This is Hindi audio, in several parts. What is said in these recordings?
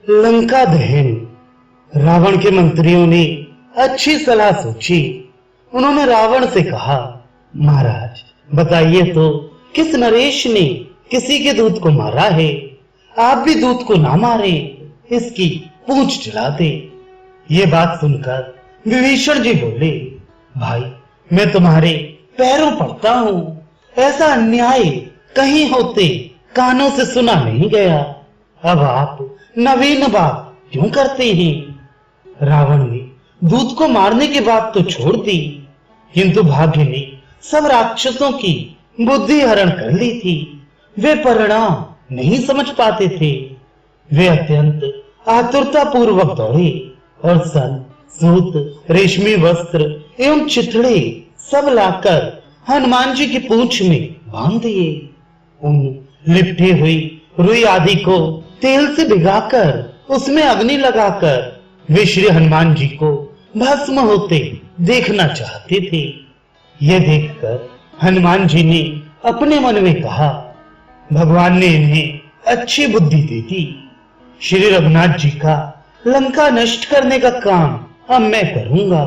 लंका दहन। रावण के मंत्रियों ने अच्छी सलाह सोची। उन्होंने रावण से कहा, महाराज बताइए तो किस नरेश ने किसी के दूत को मारा है? आप भी दूत को ना मारें, इसकी पूंछ जला दे। ये बात सुनकर विभीषण जी बोले, भाई मैं तुम्हारे पैरों पड़ता हूं, ऐसा अन्याय कहीं होते कानों से सुना नहीं गया। अब आप नवीन बात क्यों करते हैं? रावण ने दूत को मारने की बात तो छोड़ दी, किंतु भाग्य ने सब राक्षसों की बुद्धि हरण कर ली थी। वे परिणाम नहीं समझ पाते थे। वे अत्यंत आतुरता पूर्वक दौड़े और सन, सूत, रेशमी वस्त्र एवं चिथड़े सब लाकर हनुमान जी की पूंछ में बांध दिए। उन लिपटे हुई रुई आदि को तेल से भिगाकर उसमें अग्नि लगाकर वे श्री हनुमान जी को भस्म होते देखना चाहते थे। यह देखकर हनुमान जी ने अपने मन में कहा, भगवान ने इन्हें अच्छी बुद्धि दे दी। श्री रघुनाथ जी का लंका नष्ट करने का काम अब मैं करूंगा।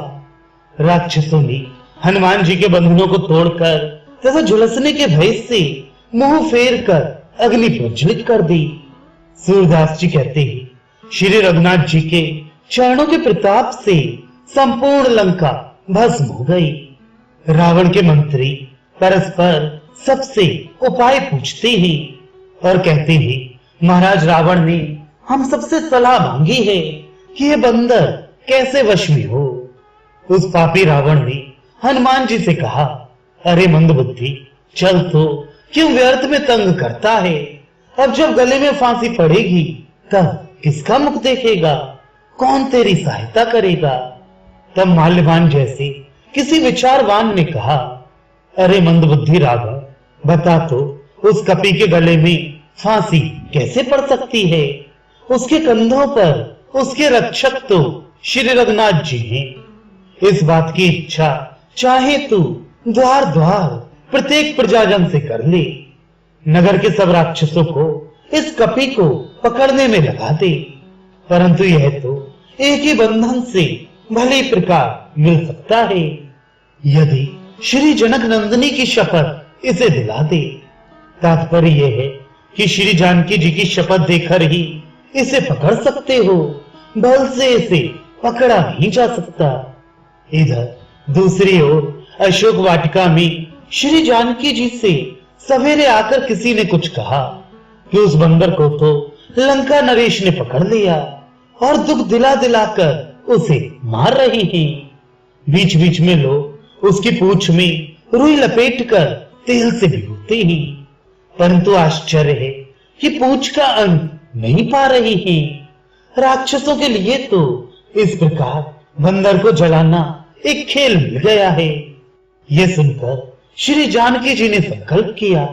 राक्षसों ने हनुमान जी के बंधनों को तोड़कर तथा झुलसने के भय से मुंह फेर कर अग्नि प्रज्वलित कर दी। सूरदास जी कहते हैं, श्री रघुनाथ जी के चरणों के प्रताप से संपूर्ण लंका भस्म हो गई। रावण के मंत्री परस्पर सबसे उपाय पूछते हैं और कहते हैं, महाराज रावण ने हम सबसे सलाह मांगी है कि ये बंदर कैसे वश में हो। उस पापी रावण ने हनुमान जी से कहा, अरे मंदबुद्धि, चल तो क्यों व्यर्थ में तंग करता है? अब जब गले में फांसी पड़ेगी तब किसका मुख देखेगा? कौन तेरी सहायता करेगा? तब माल्यवान जैसे किसी विचारवान ने कहा, अरे मंदबुद्धि रावण, बता तो उस कपी के गले में फांसी कैसे पड़ सकती है? उसके कंधों पर उसके रक्षक तो श्री रघुनाथ जी हैं। इस बात की इच्छा चाहे तू द्वार द्वार प्रत्येक प्रजाजन से कर ले। नगर के सब राक्षसों को इस कपी को पकड़ने में लगा दे, परंतु यह तो एक ही बंधन से भली प्रकार मिल सकता है। यदि श्री जनक नंदिनी की शपथ इसे दिला दे। तात्पर्य यह है कि श्री जानकी जी की शपथ देकर ही इसे पकड़ सकते हो, बल से इसे पकड़ा नहीं जा सकता। इधर दूसरी ओर अशोक वाटिका में श्री जानकी जी से सवेरे आकर किसी ने कुछ कहा कि उस बंदर को तो लंका नरेश ने पकड़ लिया और दुख दिला दिलाकर उसे मार रहे हैं। बीच बीच में लोग उसकी पूंछ में रुई लपेटकर तेल से भिगोते हैं, परंतु आश्चर्य है कि पूंछ का अंत नहीं पा रही हैं। राक्षसों के लिए तो इस प्रकार बंदर को जलाना एक खेल मिल गया है। यह सुनकर श्री जानकी जी ने संकल्प किया,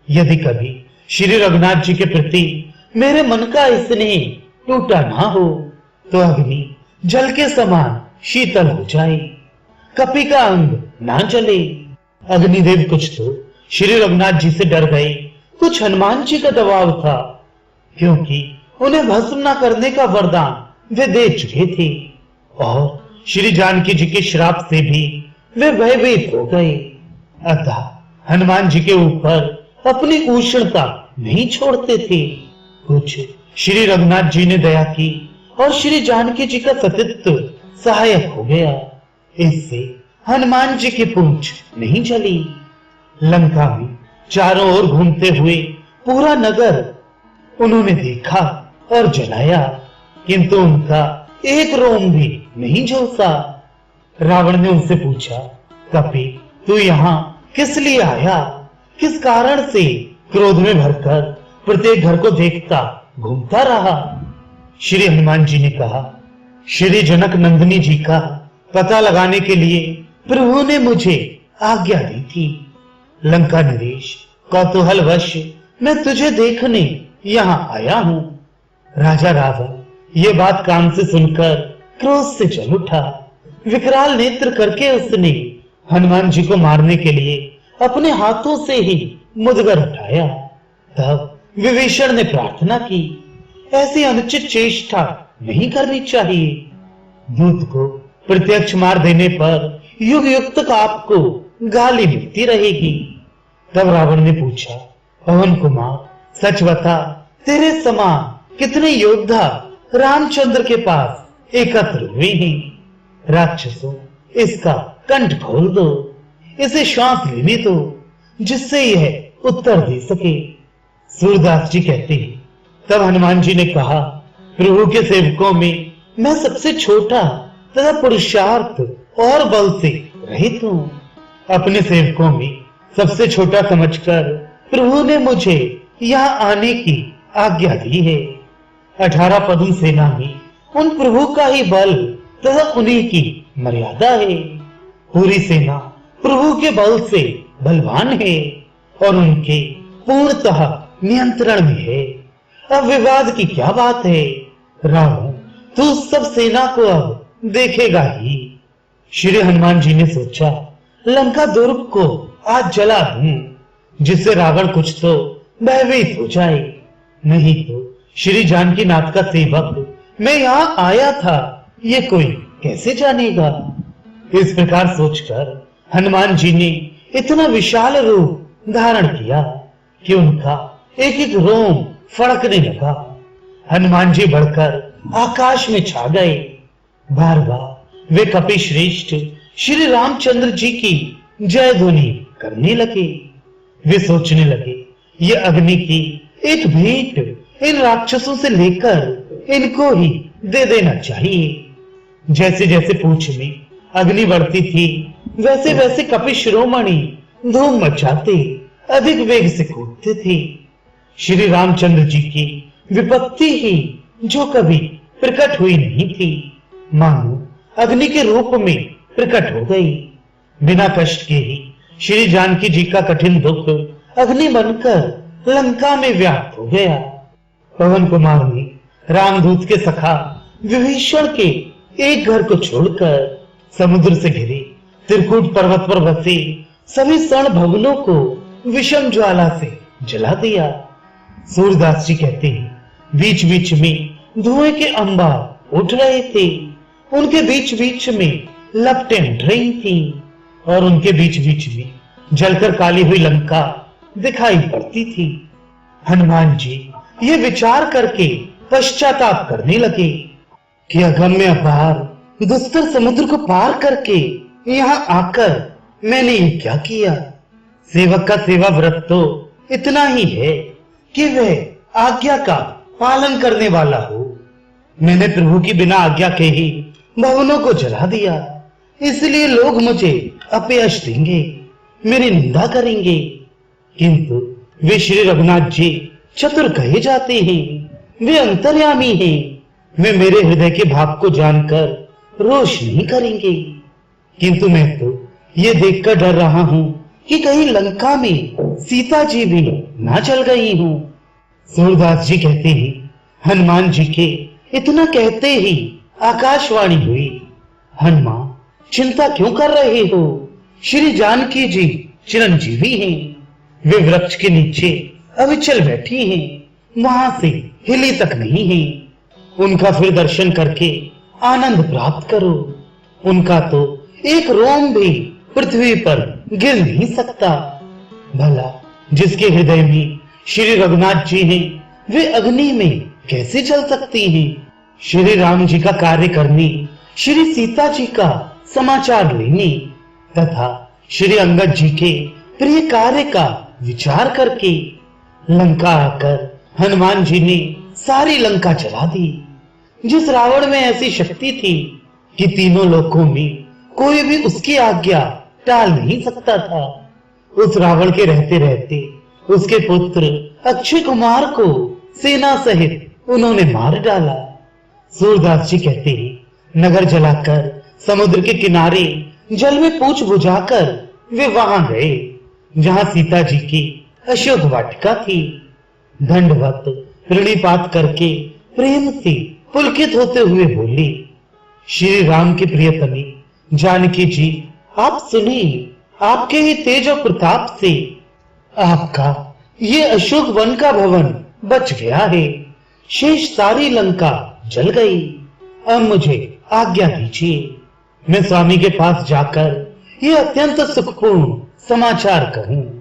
यदि कभी श्री रघुनाथ जी के प्रति मेरे मन का स्नेह टूटा ना हो तो अग्नि जल के समान शीतल हो जाए, कपी का अंग ना जले। अग्निदेव कुछ तो श्री रघुनाथ जी से डर गए, कुछ हनुमान जी का दबाव था, क्योंकि उन्हें भस्म न करने का वरदान वे दे चुके थे और श्री जानकी जी के श्राप से भी वे भयभीत हो गए। अतः हनुमान जी के ऊपर अपनी उष्णता नहीं छोड़ते थे। कुछ श्री रघुनाथ जी ने दया की और श्री जानकी जी का सतीत्व सहायक हो गया। इससे हनुमान जी की पूंछ नहीं जली। लंका में चारों ओर घूमते हुए पूरा नगर उन्होंने देखा और जलाया, किंतु उनका एक रोम भी नहीं झुलसा। रावण ने उनसे पूछा, कपी तू यहाँ किस लिए आया? किस कारण से क्रोध में भरकर प्रत्येक घर को देखता घूमता रहा? श्री हनुमान जी ने कहा, श्री जनक नंदिनी जी का पता लगाने के लिए प्रभु ने मुझे आज्ञा दी थी। लंका नरेश, कौतूहलवश मैं तुझे देखने यहाँ आया हूँ। राजा रावण ये बात कान से सुनकर क्रोध से जल उठा। विकराल नेत्र करके उसने हनुमान जी को मारने के लिए अपने हाथों से ही मुदगर उठाया। तब विभीषण ने प्रार्थना की, ऐसी अनुचित चेष्टा नहीं करनी चाहिए। दूत को प्रत्यक्ष मार देने पर युग युग तक आपको गाली मिलती रहेगी। तब रावण ने पूछा, पवन कुमार सच बता, तेरे समान कितने योद्धा रामचंद्र के पास एकत्र हुए हैं। राक्षसों, इसका कंठ खोल दो, इसे श्वास लेने दो, जिससे यह उत्तर दे सके। सूरदास जी कहते हैं, तब हनुमान जी ने कहा, प्रभु के सेवकों में मैं सबसे छोटा तथा पुरुषार्थ और बल से रहित हूं। अपने सेवकों में सबसे छोटा समझकर प्रभु ने मुझे यहाँ आने की आज्ञा दी है। 18 पदम सेना में उन प्रभु का ही बल तथा उन्हीं की मर्यादा है। पूरी सेना प्रभु के बल से बलवान है और उनके पूर्णतः नियंत्रण में है। अब विवाद की क्या बात है। रावण तू सब सेना को अब देखेगा ही। श्री हनुमान जी ने सोचा, लंका दुर्ग को आज जला दूं, जिससे रावण कुछ तो भयभीत हो जाए। नहीं तो श्री जानकी नाथ का सेवक मैं यहाँ आया था, ये कोई कैसे जानेगा। इस प्रकार सोचकर हनुमान जी ने इतना विशाल रूप धारण किया कि उनका एक एक रोम फड़कने लगा। हनुमान जी बढ़कर आकाश में छा गए। बार बार वे कपिश्रेष्ठ श्री रामचंद्र जी की जय ध्वनि करने लगे। वे सोचने लगे, ये अग्नि की एक भेंट इन राक्षसों से लेकर इनको ही दे देना चाहिए। जैसे जैसे पूंछ में अग्नि बढ़ती थी, वैसे वैसे कपिशिरोमणि धूम मचाते अधिक वेग से कूदते थे। श्री रामचंद्र जी की विपत्ति ही जो कभी प्रकट हुई नहीं थी, मानो अग्नि के रूप में प्रकट हो गई। बिना कष्ट के ही श्री जानकी जी का कठिन दुख अग्नि बनकर लंका में व्याप्त हो गया। पवन कुमार ने रामदूत के सखा विभीषण के एक घर को छोड़कर समुद्र से घिरे त्रिकूट पर्वत पर बसे सभी स्वर्ण भवनों को विषम ज्वाला से जला दिया। सूरदास जी कहते हैं, बीच बीच में धुएं के अंबार उठ रहे थे, उनके बीच बीच में लपटें उठ रही थी और उनके बीच बीच में जलकर काली हुई लंका दिखाई पड़ती थी। हनुमान जी ये विचार करके पश्चाताप करने लगे कि अगम्य अपार दुस्तर समुद्र को पार करके यहाँ आकर मैंने ये क्या किया। सेवक का सेवा व्रत तो इतना ही है कि वह आज्ञा का पालन करने वाला हो। मैंने प्रभु की बिना आज्ञा के ही भवनों को जला दिया, इसलिए लोग मुझे अपयश देंगे, मेरी निंदा करेंगे। किंतु वे श्री रघुनाथ जी चतुर कहे जाते हैं, वे अंतर्यामी हैं, वे मेरे हृदय के भाव को जानकर रोष नहीं करेंगे। किंतु मैं तो ये देखकर डर रहा हूं कि कहीं लंका में सीता जी भी ना चल गई हूं। सूरदास जी कहते हैं, हनुमान जी के इतना कहते ही आकाशवाणी हुई, हनुमान चिंता क्यों कर रहे हो, श्री जानकी जी चिरंजीवी हैं, वे वृक्ष के नीचे अविचल बैठी हैं, वहां से हिली तक नहीं हैं। उनका फिर दर्शन करके आनंद प्राप्त करो। उनका तो एक रोम भी पृथ्वी पर गिर नहीं सकता। भला जिसके हृदय में श्री रघुनाथ जी हैं, वे अग्नि में कैसे जल सकती हैं। श्री राम जी का कार्य करने, श्री सीता जी का समाचार लेने तथा श्री अंगद जी के प्रिय कार्य का विचार करके लंका आकर हनुमान जी ने सारी लंका जला दी। जिस रावण में ऐसी शक्ति थी कि तीनों लोकों में कोई भी उसकी आज्ञा टाल नहीं सकता था, उस रावण के रहते रहते उसके पुत्र अक्षय कुमार को सेना सहित उन्होंने मार डाला। सूरदास जी कहते हैं, नगर जलाकर समुद्र के किनारे जल में पूछ बुझाकर वे वहां गए जहां सीता जी की अशोक वाटिका थी। दंडवत प्रणिपात करके प्रेम से पुलकित होते हुए बोले, श्री राम के प्रियतमी जानकी जी, आप सुनिए, आपके ही तेज और प्रताप से आपका ये अशोक वन का भवन बच गया है। शेष सारी लंका जल गई। अब मुझे आज्ञा दीजिए, मैं स्वामी के पास जाकर ये अत्यंत सुखपूर्ण समाचार कहूं।